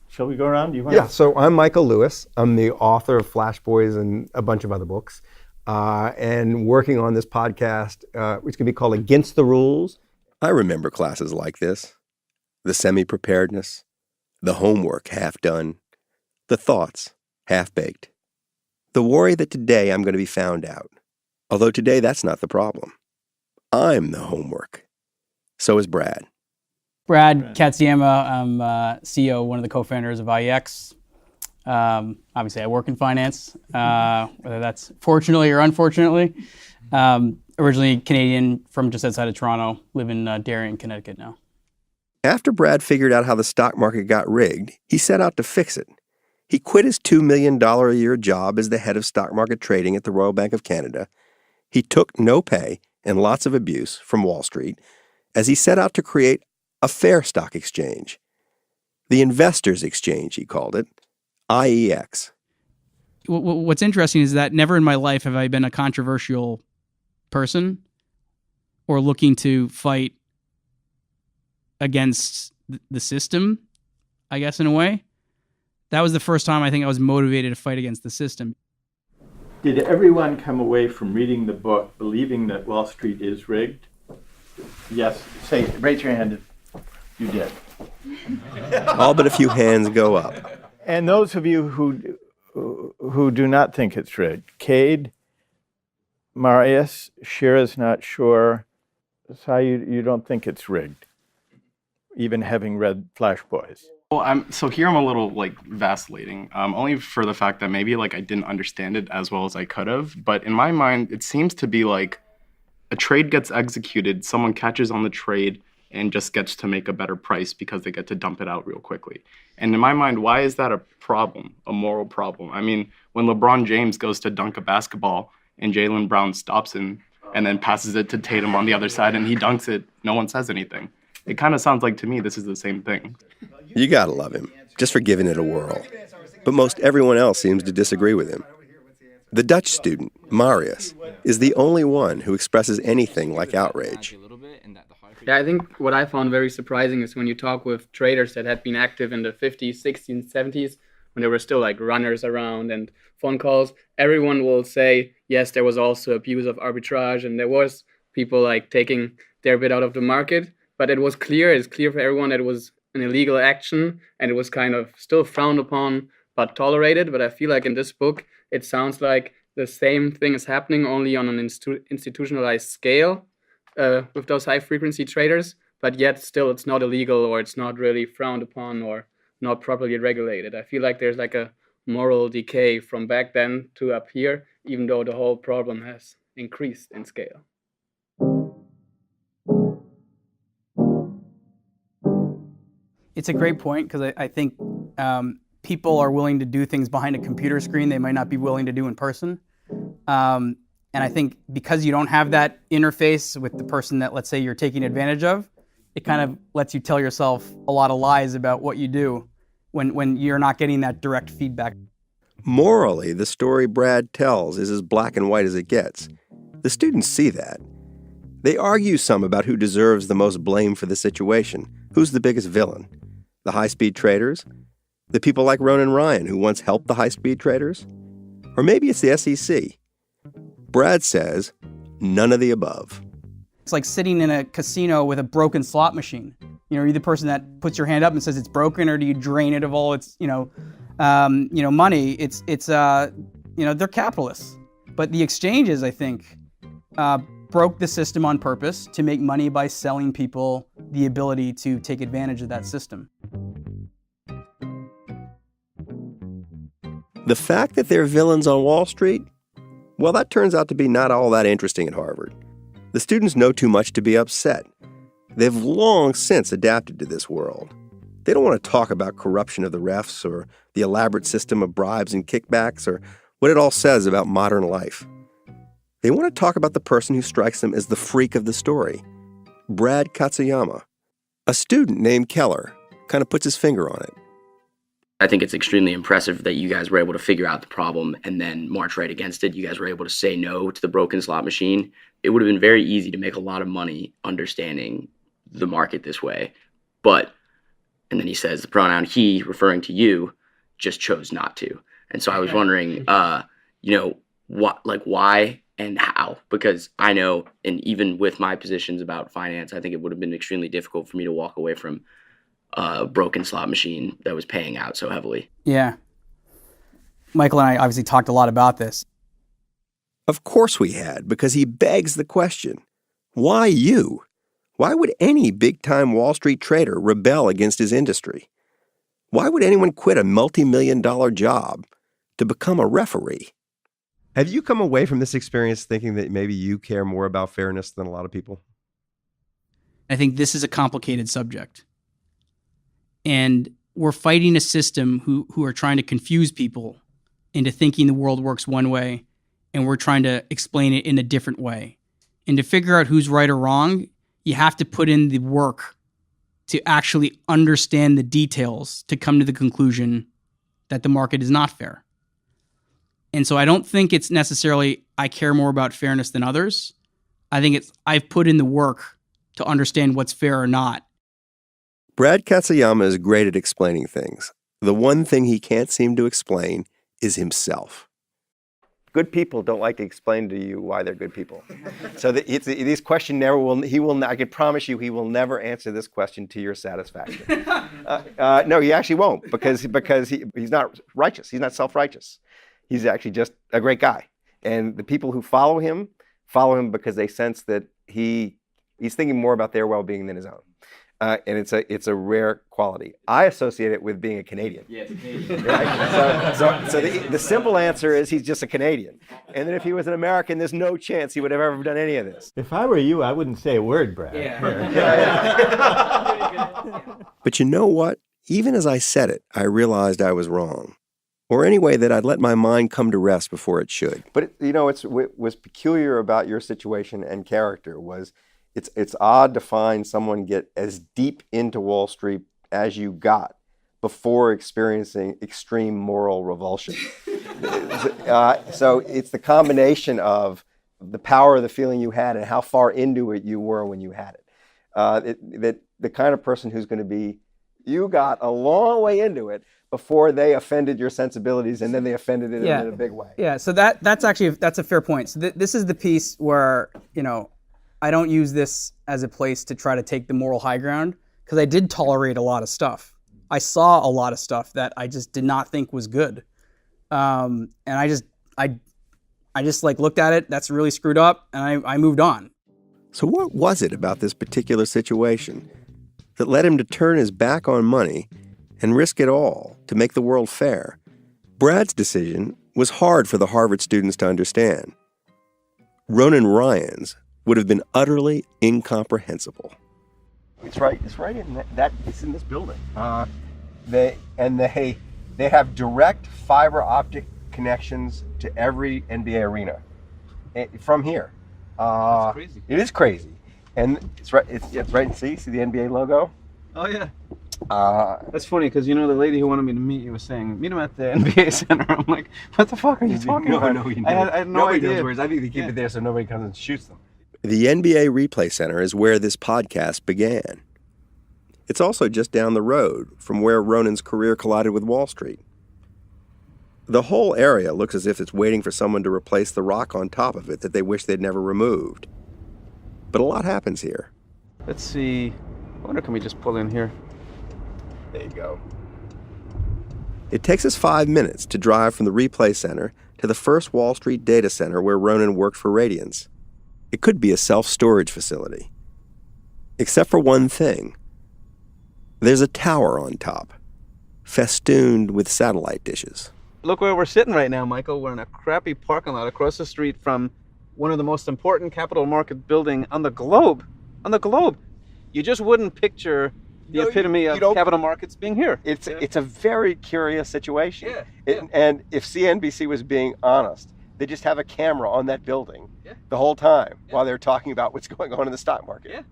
Shall we go around? Do you want
Yeah, so I'm Michael Lewis. I'm the author of Flash Boys and a bunch of other books. And working on this podcast, which can be called Against the Rules. I remember classes like this. The semi-preparedness, the homework half done, the thoughts half-baked. The worry that today I'm going to be found out. Although today that's not the problem. I'm the homework. So is Brad.
Brad Katsuyama, I'm CEO, one of the co-founders of IEX. Obviously, I work in finance, whether that's fortunately or unfortunately. Originally Canadian from just outside of Toronto, live in Darien, Connecticut now.
After Brad figured out how the stock market got rigged, he set out to fix it. He quit his $2 million a year job as the head of stock market trading at the Royal Bank of Canada. He took no pay and lots of abuse from Wall Street as he set out to create a fair stock exchange. The Investors Exchange, he called it, IEX.
What's interesting is that never in my life have I been a controversial person or looking to fight against the system, I guess, in a way. That was the first time I think I was motivated to fight against the system.
Did everyone come away from reading the book believing that Wall Street is rigged? Yes. Raise your hand if you did.
All but a few hands go up.
And those of you who do not think it's rigged, Cade, Marius, Shira's not sure. Sai, you don't think it's rigged, even having read Flash Boys.
Well, I'm a little vacillating, only for the fact that maybe I didn't understand it as well as I could have. But in my mind, it seems to be like a trade gets executed, someone catches on the trade and just gets to make a better price because they get to dump it out real quickly. And in my mind, why is that a problem, a moral problem? I mean, when LeBron James goes to dunk a basketball and Jaylen Brown stops him and then passes it to Tatum on the other side and he dunks it, no one says anything. It kind of sounds like to me this is the same thing.
You gotta love him, just for giving it a whirl. But most everyone else seems to disagree with him. The Dutch student, Marius, is the only one who expresses anything like outrage.
Yeah, I think what I found very surprising is when you talk with traders that had been active in the 50s, 60s, 70s, when there were still runners around and phone calls, everyone will say, yes, there was also abuse of arbitrage and there was people taking their bit out of the market, but it's clear for everyone that it was an illegal action and it was kind of still frowned upon but tolerated. But I feel like in this book, it sounds like the same thing is happening, only on an institutionalized scale. With those high-frequency traders, but yet still it's not illegal or it's not really frowned upon or not properly regulated. I feel like there's a moral decay from back then to up here, even though the whole problem has increased in scale.
It's a great point because I think people are willing to do things behind a computer screen they might not be willing to do in person. And I think because you don't have that interface with the person that, let's say, you're taking advantage of, it kind of lets you tell yourself a lot of lies about what you do when you're not getting that direct feedback.
Morally, the story Brad tells is as black and white as it gets. The students see that. They argue some about who deserves the most blame for the situation. Who's the biggest villain? The high-speed traders? The people like Ronan Ryan who once helped the high-speed traders? Or maybe it's the SEC. Brad says, none of the above.
It's like sitting in a casino with a broken slot machine. Are you the person that puts your hand up and says it's broken, or do you drain it of all its, money? It's they're capitalists. But the exchanges, I think, broke the system on purpose to make money by selling people the ability to take advantage of that system.
The fact that they're villains on Wall Street, well, that turns out to be not all that interesting at Harvard. The students know too much to be upset. They've long since adapted to this world. They don't want to talk about corruption of the refs or the elaborate system of bribes and kickbacks or what it all says about modern life. They want to talk about the person who strikes them as the freak of the story, Brad Katsuyama. A student named Keller kind of puts his finger on it.
I think it's extremely impressive that you guys were able to figure out the problem and then march right against it. You guys were able to say no to the broken slot machine. It would have been very easy to make a lot of money understanding the market this way. But, and then he says the pronoun he, referring to you, just chose not to. And so I was wondering, why and how? Because I know, and even with my positions about finance, I think it would have been extremely difficult for me to walk away from a broken slot machine that was paying out so heavily.
Yeah. Michael and I obviously talked a lot about this.
Of course we had, because he begs the question, why you? Why would any big-time Wall Street trader rebel against his industry? Why would anyone quit a multi-million-dollar job to become a referee? Have you come away from this experience thinking that maybe you care more about fairness than a lot of people?
I think this is a complicated subject. And we're fighting a system who are trying to confuse people into thinking the world works one way, and we're trying to explain it in a different way. And to figure out who's right or wrong, you have to put in the work to actually understand the details to come to the conclusion that the market is not fair. And so I don't think it's necessarily I care more about fairness than others. I think it's I've put in the work to understand what's fair or not.
Brad Katsuyama is great at explaining things. The one thing he can't seem to explain is himself. Good people don't like to explain to you why they're good people. So this question I can promise you he will never answer this question to your satisfaction. No, he actually won't because he's not righteous. He's not self-righteous. He's actually just a great guy. And the people who follow him because they sense that he's thinking more about their well-being than his own. And it's a rare quality. I associate it with being a Canadian.
Yeah, it's a Canadian.
Right? So the simple answer is he's just a Canadian. And then if he was an American, there's no chance he would have ever done any of this.
If I were you, I wouldn't say a word, Brad.
But you know what? Even as I said it, I realized I was wrong. Or anyway, that I'd let my mind come to rest before it should. But what was peculiar about your situation and character was it's odd to find someone get as deep into Wall Street as you got before experiencing extreme moral revulsion. So it's the combination of the power of the feeling you had and how far into it you were when you had it. That the kind of person who's going to be, you got a long way into it before they offended your sensibilities, and then they offended it in a big way.
Yeah, so that's a fair point. So this is the piece where, I don't use this as a place to try to take the moral high ground, because I did tolerate a lot of stuff. I saw a lot of stuff that I just did not think was good. And I just looked at it, that's really screwed up, and I moved on.
So what was it about this particular situation that led him to turn his back on money and risk it all to make the world fair? Brad's decision was hard for the Harvard students to understand. Ronan Ryan's would have been utterly incomprehensible. It's right in that it's in this building. They have direct fiber optic connections to every NBA arena from here.
That's crazy.
It is crazy, and it's right. It's right. See the NBA logo.
Oh yeah. That's funny because the lady who wanted me to meet you was saying, meet him at the NBA Center. I'm like, what the fuck are you talking about?
No,
I had no idea.
Knows I think they keep it there so nobody comes and shoots them. The NBA Replay Center is where this podcast began. It's also just down the road from where Ronan's career collided with Wall Street. The whole area looks as if it's waiting for someone to replace the rock on top of it that they wish they'd never removed. But a lot happens here.
Let's see. I wonder, can we just pull in here?
There you go. It takes us 5 minutes to drive from the Replay Center to the first Wall Street data center where Ronan worked for Radiance. It could be a self-storage facility. Except for one thing. There's a tower on top, festooned with satellite dishes.
Look where we're sitting right now, Michael. We're in a crappy parking lot across the street from one of the most important capital market building on the globe. On the globe. You just wouldn't picture the epitome of capital markets being here.
It's a very curious situation. And if CNBC was being honest, they just have a camera on that building the whole time while they're talking about what's going on in the stock market.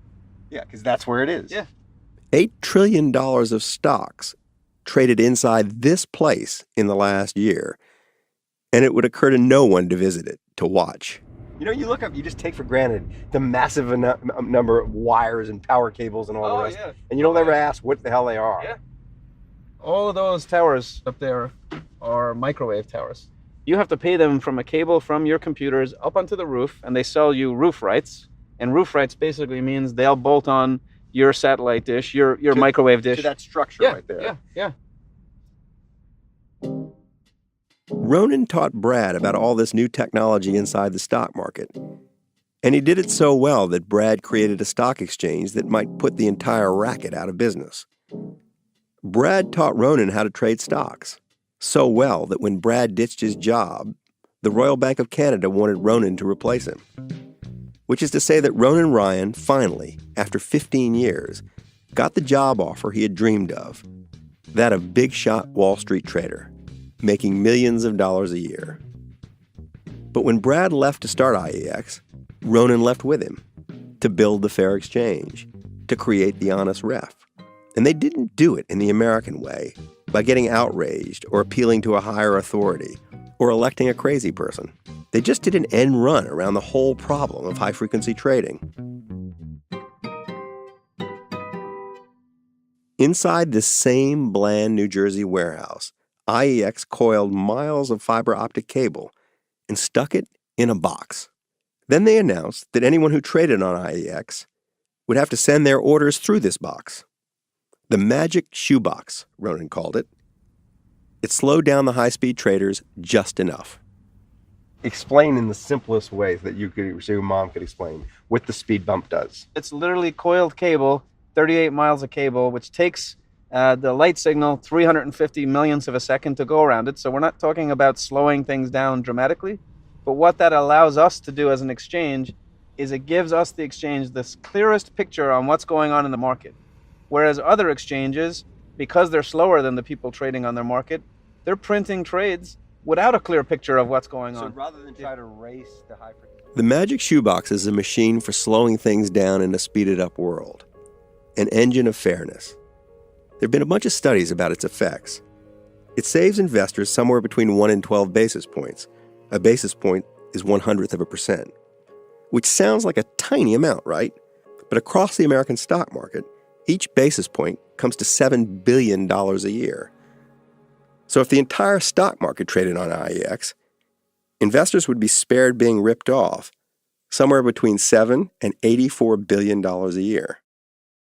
Yeah, because that's where it is.
Yeah.
$8 trillion of stocks traded inside this place in the last year. And it would occur to no one to visit it, to watch. You look up, you just take for granted the massive number of wires and power cables and all the rest. Yeah. And you don't ever ask what the hell they are.
Yeah. All of those towers up there are microwave towers. You have to pay them from a cable from your computers up onto the roof, and they sell you roof rights. And roof rights basically means they'll bolt on your satellite dish, your microwave dish.
To that structure right there.
Yeah.
Ronan taught Brad about all this new technology inside the stock market. And he did it so well that Brad created a stock exchange that might put the entire racket out of business. Brad taught Ronan how to trade stocks. So well that when Brad ditched his job, the Royal Bank of Canada wanted Ronan to replace him. Which is to say that Ronan Ryan finally, after 15 years, got the job offer he had dreamed of. That of big-shot Wall Street trader, making millions of dollars a year. But when Brad left to start IEX, Ronan left with him to build the fair exchange, to create the honest ref. And they didn't do it in the American way, by getting outraged or appealing to a higher authority or electing a crazy person. They just did an end run around the whole problem of high-frequency trading. Inside this same bland New Jersey warehouse, IEX coiled miles of fiber optic cable and stuck it in a box. Then they announced that anyone who traded on IEX would have to send their orders through this box. The magic shoebox, Ronan called it. It slowed down the high-speed traders just enough. Explain in the simplest ways that so your mom could explain what the speed bump does.
It's literally coiled cable, 38 miles of cable, which takes the light signal 350 millionths of a second to go around it. So we're not talking about slowing things down dramatically. But what that allows us to do as an exchange is it gives us, the exchange, this clearest picture on what's going on in the market. Whereas other exchanges, because they're slower than the people trading on their market, they're printing trades without a clear picture of what's going on.
So rather than try to race the high frequency. The magic shoebox is a machine for slowing things down in a speeded up world. An engine of fairness. There have been a bunch of studies about its effects. It saves investors somewhere between 1 and 12 basis points. A basis point is 1/100%, which sounds like a tiny amount, right? But across the American stock market, each basis point comes to $7 billion a year. So if the entire stock market traded on IEX, investors would be spared being ripped off somewhere between $7 and $84 billion a year.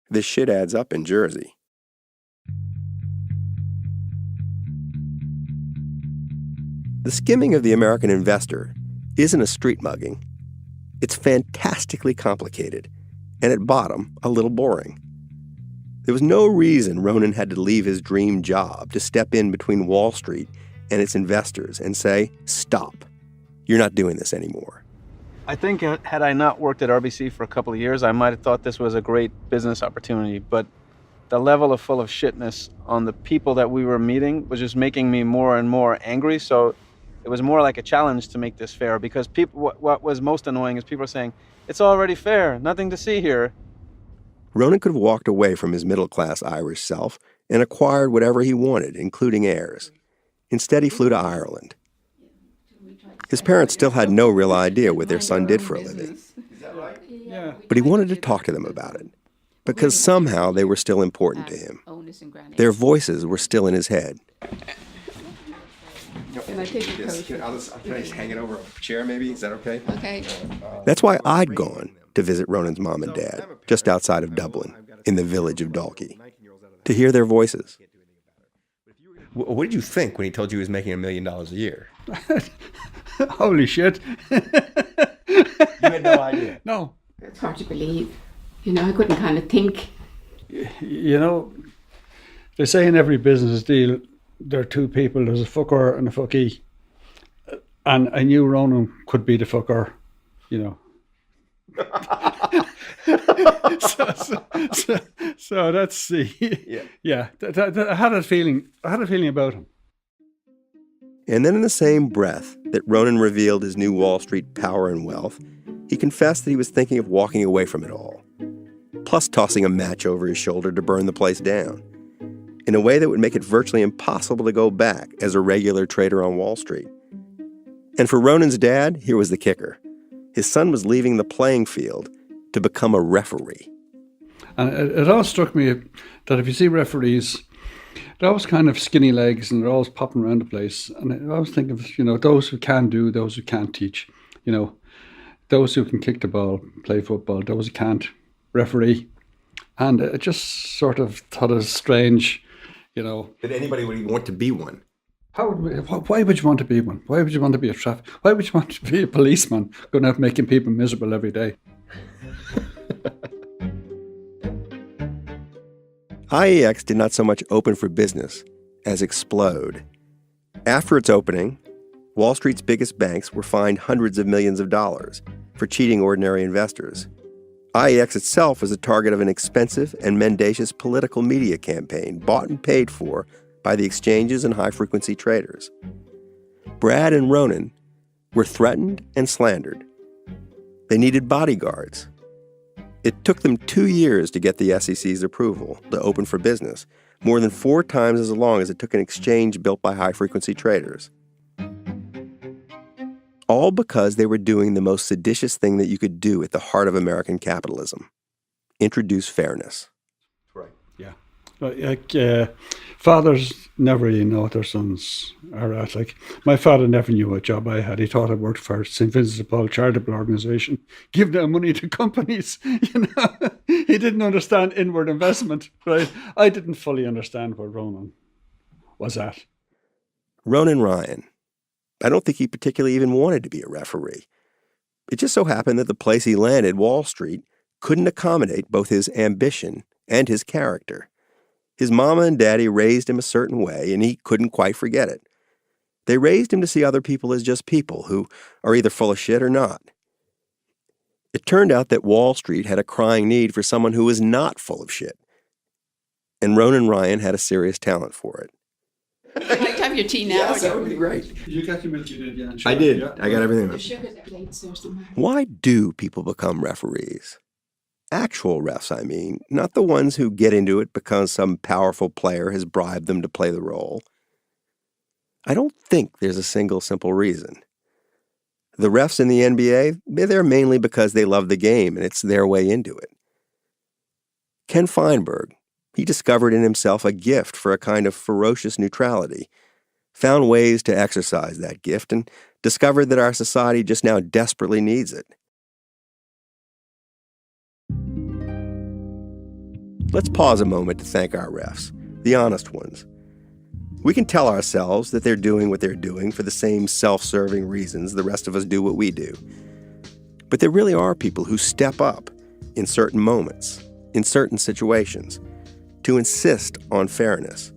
This shit adds up in Jersey. The skimming of the American investor isn't a street mugging. It's fantastically complicated, and at bottom, a little boring. There was no reason Ronan had to leave his dream job to step in between Wall Street and its investors and say, stop, you're not doing this anymore.
I think had I not worked at RBC for a couple of years, I might have thought this was a great business opportunity. But the level of full of shitness on the people that we were meeting was just making me more and more angry. So it was more like a challenge to make this fair, because people, what was most annoying is people are saying, it's already fair, nothing to see here.
Ronan could have walked away from his middle-class Irish self and acquired whatever he wanted, including heirs. Instead, he flew to Ireland. His parents still had no real idea what their son did for a living. But he wanted to talk to them about it, because somehow they were still important to him. Their voices were still in his head.
Can I take your coat?
Can I just hang it over a chair, maybe? Is that okay?
Okay.
That's why I'd gone to visit Ronan's mom and dad, just outside of Dublin, in the village of Dalkey, to hear their voices. What did you think when he told you he was making $1 million a year?
Holy shit.
You had no idea?
No.
It's hard to believe. You know, I couldn't kind of think.
You know, they say in every business deal, there are two people. There's a fucker and a fuckee. And I knew Ronan could be the fucker, you know. so that's the yeah. I had a feeling about him.
And then in the same breath that Ronan revealed his new Wall Street power and wealth, he confessed that he was thinking of walking away from it all, plus tossing a match over his shoulder to burn the place down, in a way that would make it virtually impossible to go back as a regular trader on Wall Street. And for Ronan's dad, here was the kicker. His son was leaving the playing field to become a referee.
And it always struck me that if you see referees, they're always kind of skinny legs and they're always popping around the place. And I always think of, you know, those who can do, those who can't teach. You know, those who can kick the ball, play football, those who can't, referee. And it just sort of thought it was strange, you know.
That anybody would even want to be one.
Why would you want to be one? Why would you want to be a traffic? Why would you want to be a policeman going out making people miserable every day?
IEX did not so much open for business as explode. After its opening, Wall Street's biggest banks were fined hundreds of millions of dollars for cheating ordinary investors. IEX itself was the target of an expensive and mendacious political media campaign bought and paid for by the exchanges and high-frequency traders. Brad and Ronan were threatened and slandered. They needed bodyguards. It took them 2 years to get the SEC's approval to open for business, more than 4 times as long as it took an exchange built by high-frequency traders. All because they were doing the most seditious thing that you could do at the heart of American capitalism: introduce fairness.
Right. Yeah. Fathers never really know what their sons are at. Like, my father never knew what job I had. He thought I worked for St. Vincent de Paul charitable organization, give their money to companies. He didn't understand inward investment, right? I didn't fully understand where Ronan was at.
Ronan Ryan. I don't think he particularly even wanted to be a referee. It just so happened that the place he landed, Wall Street, couldn't accommodate both his ambition and his character. His mama and daddy raised him a certain way, and he couldn't quite forget it. They raised him to see other people as just people who are either full of shit or not. It turned out that Wall Street had a crying need for someone who was not full of shit. And Ronan Ryan had a serious talent for it.
Would you like to have your tea now?
Yes, that would be great.
Did you get your milk? You did, yeah.
I did.
Yeah.
I got everything.
The sugar's plates there somewhere.
Why do people become referees? Actual refs, I mean, not the ones who get into it because some powerful player has bribed them to play the role. I don't think there's a single simple reason. The refs in the NBA, they're there mainly because they love the game and it's their way into it. Ken Feinberg, he discovered in himself a gift for a kind of ferocious neutrality, found ways to exercise that gift, and discovered that our society just now desperately needs it. Let's pause a moment to thank our refs, the honest ones. We can tell ourselves that they're doing what they're doing for the same self-serving reasons the rest of us do what we do. But there really are people who step up in certain moments, in certain situations, to insist on fairness,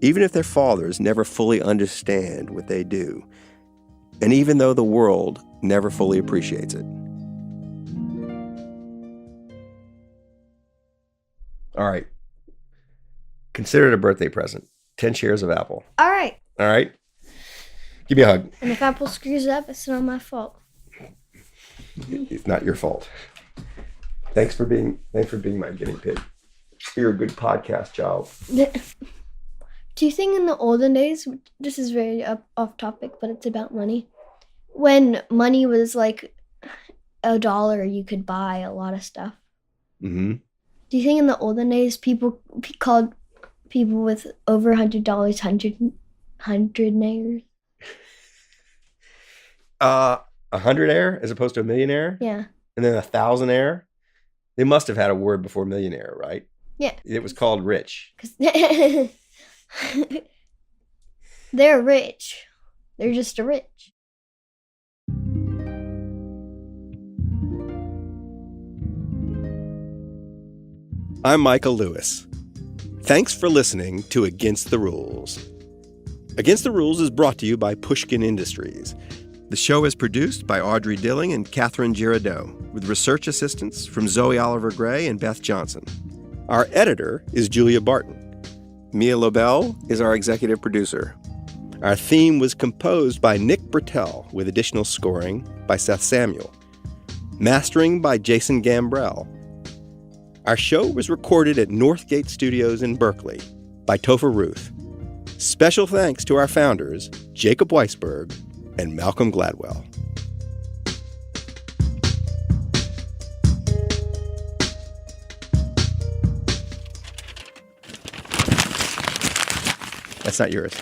even if their fathers never fully understand what they do, and even though the world never fully appreciates it. All right. Consider it a birthday present. 10 shares of Apple.
All right.
All right? Give me a hug.
And if Apple screws up, it's not my fault.
It's not your fault. Thanks for being my guinea pig. You're a good podcast child.
Do you think in the olden days, this is very off topic, but it's about money, when money was like $1, you could buy a lot of stuff?
Mm-hmm.
Do you think in the olden days people called people with over $100 hundredaires?
100-aire as opposed to a millionaire?
Yeah.
And then 1,000-aire? They must have had a word before millionaire, right?
Yeah.
It was called rich.
They're rich. They're just rich.
I'm Michael Lewis. Thanks for listening to Against the Rules. Against the Rules is brought to you by Pushkin Industries. The show is produced by Audrey Dilling and Catherine Girardeau, with research assistance from Zoe Oliver Gray and Beth Johnson. Our editor is Julia Barton. Mia Lobel is our executive producer. Our theme was composed by Nick Bertel, with additional scoring by Seth Samuel. Mastering by Jason Gambrell. Our show was recorded at Northgate Studios in Berkeley by Topher Ruth. Special thanks to our founders, Jacob Weisberg and Malcolm Gladwell. That's not yours.